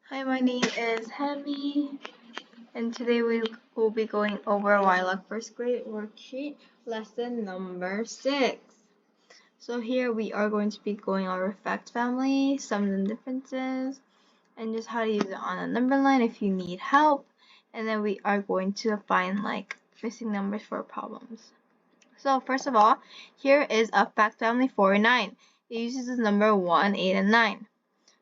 Hi, my name is Hemi, and today we will be going over YLOG first grade worksheet lesson number 6. So here we are going to be going over fact family, sums and differences, and just how to use it on a number line if you need help. And then we are going to find like missing numbers for problems. So first of all, here is a fact family 4 and 9. It uses the number 1, 8, and 9.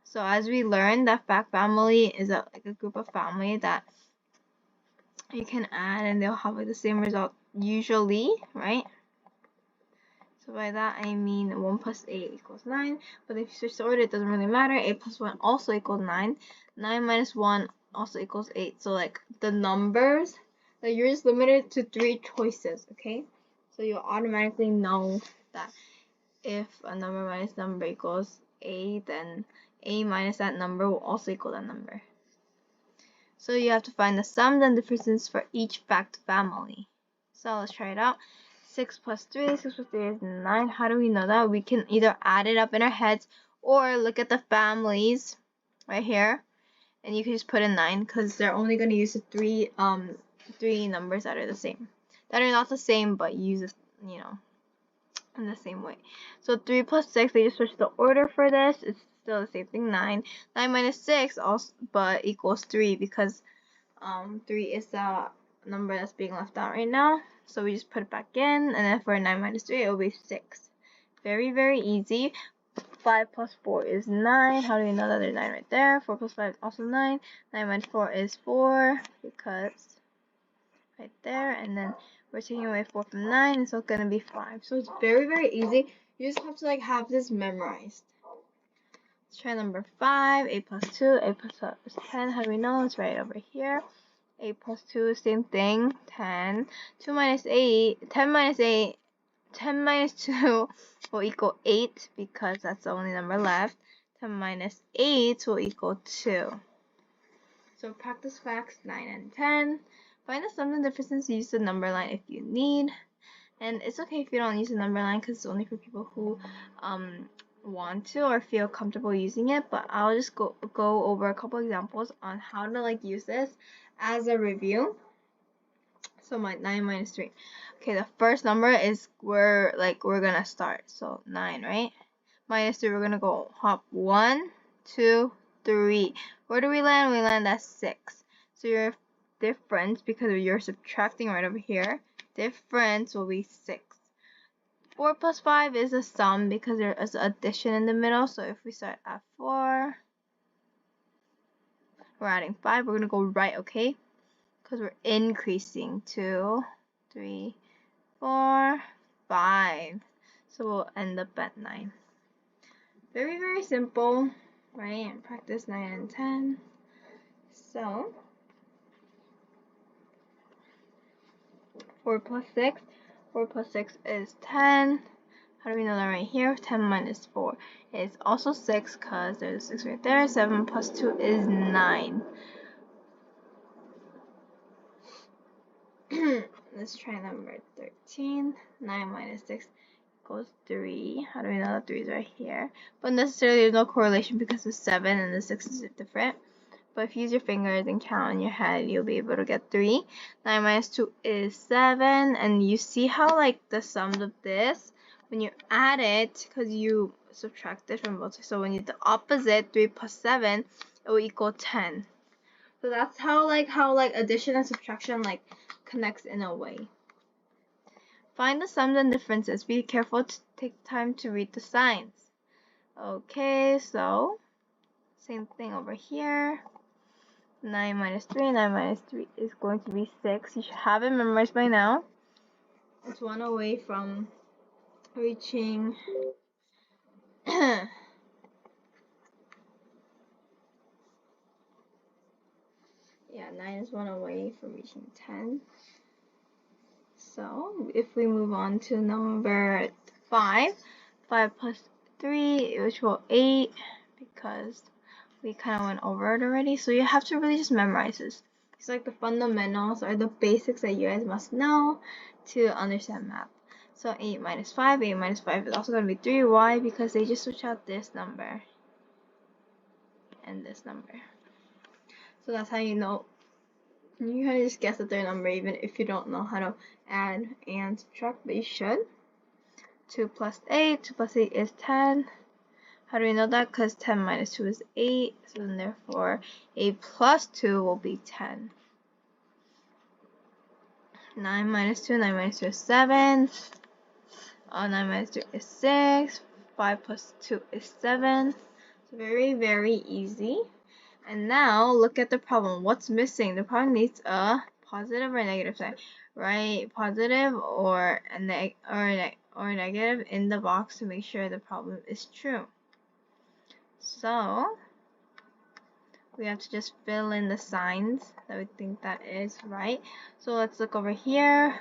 So as we learned, that fact family is like a group of family that you can add and they'll have like the same result usually, right? So by that I mean 1 plus 8 equals 9, but if you switch the order it doesn't really matter. 8 plus 1 also equals 9. 9 minus 1 also equals 8. So like the numbers, that you're just limited to 3 choices, okay? So you'll automatically know that if a number minus number equals 8, then a minus that number will also equal that number. So you have to find the sums and differences for each fact family. So let's try it out. 6 plus 3 is 9. How do we know that? We can either add it up in our heads or look at the families right here, and you can just put in 9 because they're only going to use the three numbers that are the same. That are not the same, but use it, in the same way. So 3 plus 6, they just switch the order for this. It's still the same thing, 9. 9 minus 6 also, but equals 3 because 3 is the number that's being left out right now. So we just put it back in, and then for 9 minus 3, it will be 6. Very, very easy. 5 plus 4 is 9. How do we know that there's 9 right there? 4 plus 5 is also 9. 9 minus 4 is 4 because right there, and then we're taking away 4 from 9, and so it's gonna be 5. So it's very, very easy. You just have to like have this memorized. Let's try number 5. 8 plus 2. 8 plus 2 is 10. How do we know? It's right over here. 8 plus 2 is same thing. 10. 2 minus 8. 10 minus 8. 10 minus 2 will equal 8 because that's the only number left. 10 minus 8 will equal 2. So practice facts 9 and 10. Find the sums and differences, use the number line if you need. And it's okay if you don't use the number line because it's only for people who want to or feel comfortable using it. But I'll just go over a couple examples on how to like use this as a review. So my 9 minus 3. Okay, the first number is where we're gonna start. So 9, right? Minus 3, we're gonna go hop 1, 2, 3. Where do we land? We land at 6. So your difference, because you're subtracting right over here, difference will be 6. 4 plus 5 is a sum because there is addition in the middle. So if we start at 4, we're adding 5. We're gonna go right, okay? Because we're increasing 2, 3, 4, 5. So we'll end up at 9. Very, very simple, right? And practice 9 and 10. So 4 plus 6. 4 plus 6 is 10. How do we know that right here? 10 minus 4 is also 6 because there's a 6 right there. 7 plus 2 is 9. Let's try number 13. 9 minus 6 equals 3. How do we know that 3 is right here? But necessarily there's no correlation because the 7 and the 6 is different. But if you use your fingers and count in your head, you'll be able to get 3. 9 minus 2 is 7. And you see how like the sums of this, when you add it, because you subtract it from both sides. So when you do the opposite, 3 plus 7, it will equal 10. So that's how addition and subtraction connects in a way. Find the sums and differences. Be careful to take time to read the signs. Okay, so same thing over here. 9 minus 3. 9 minus 3 is going to be 6. You should have it memorized by now. It's 1 away from reaching yeah, 9 is 1 away from reaching 10. So if we move on to number 5, 5 plus 3, which will 8, because we kind of went over it already. So you have to really just memorize this. It's like the fundamentals or the basics that you guys must know to understand math. So 8 minus 5. 8 minus 5 is also going to be 3. Why? Because they just switch out this number and this number. So that's how you know. You can just guess the third number even if you don't know how to add and subtract, but you should. 2 plus 8. 2 plus 8 is 10. How do we know that? Because 10 minus 2 is 8. So then therefore 8 plus 2 will be 10. 9 minus 2. 9 minus 2 is 7. 9 minus 2 is 6. 5 plus 2 is 7. So very, very easy. And now look at the problem. What's missing? The problem needs a positive or negative sign. Write positive or negative in the box to make sure the problem is true. So we have to just fill in the signs that we think that is right. So let's look over here.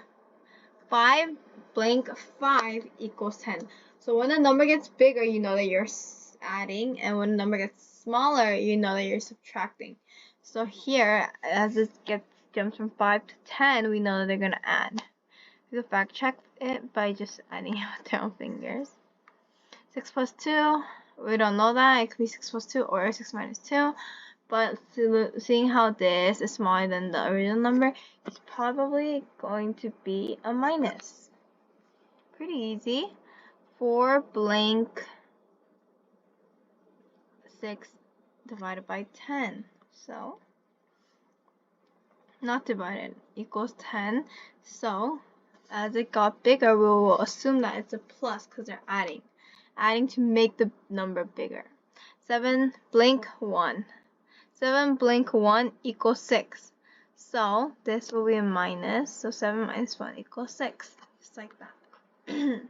5 blank 5 equals 10. So when a number gets bigger, you know that you're adding, and when a number gets smaller, you know that you're subtracting. So here, as it jumps from 5 to 10, we know that they're gonna add. We can fact check it by just adding it with their own fingers. 6 plus 2, we don't know that. It could be 6 plus 2 or 6 minus 2. But seeing how this is smaller than the original number, it's probably going to be a minus. Pretty easy. 4 blank 6 divided by 10. So, not divided, equals 10. So, as it got bigger, we will assume that it's a plus because they're adding. Adding to make the number bigger. 7 blank 1. 7 blank 1 equals 6. So this will be a minus. So 7 minus 1 equals 6. Just like that.